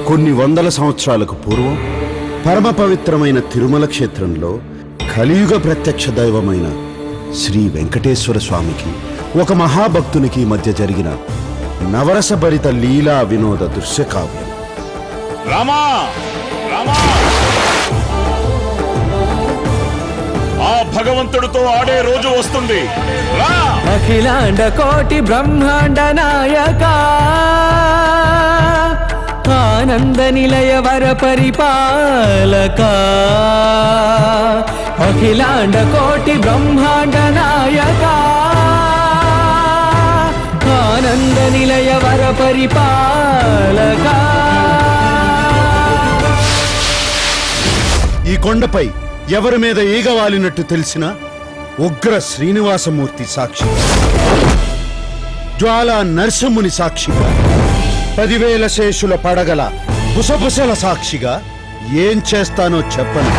కొన్ని వందల సంవత్సరాలకు పూర్వం పరమ పవిత్రమైన తిరుమల క్షేత్రంలో కలియుగ ప్రత్యక్ష దైవమైన శ్రీ వెంకటేశ్వర స్వామికి ఒక మహాభక్తునికి మధ్య జరిగిన నవరసభరిత లీలా వినోద దృశ్యకావ్యం. రామా రామా, ఆ భగవంతుడితో ఆడే రోజు వస్తుంది. అఖిలాండ కోటి బ్రహ్మాండ నాయక, ఆనంద నిలయ వర పరిపాలక, అఖిలాండ కోటి బ్రహ్మాండ నాయక, ఆనంద నిలయ వర పరిపాలక. ఈ కొండపై ఎవరి మీద ఈగ వాలినట్టు తెలిసిన ఉగ్ర శ్రీనివాసమూర్తి సాక్షిగా, జ్వాలా నరసింహుని సాక్షిగా, 10,000 శేషుల పడగల బుసబుసల సాక్షిగా ఏం చేస్తానో చెప్పను.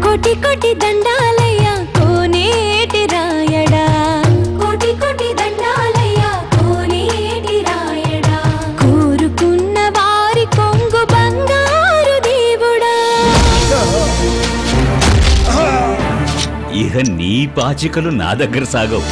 కోటి కోటి దండాలయ్య కోనేటి రాయడా, కోటి కోటి దండాలయ్య కోనేటి రాయడా, కోరుకున్న వారి కొంగు బంగారు దేవుడా. ఇహ నీ పాచికలు నా దగ్గర సాగవు.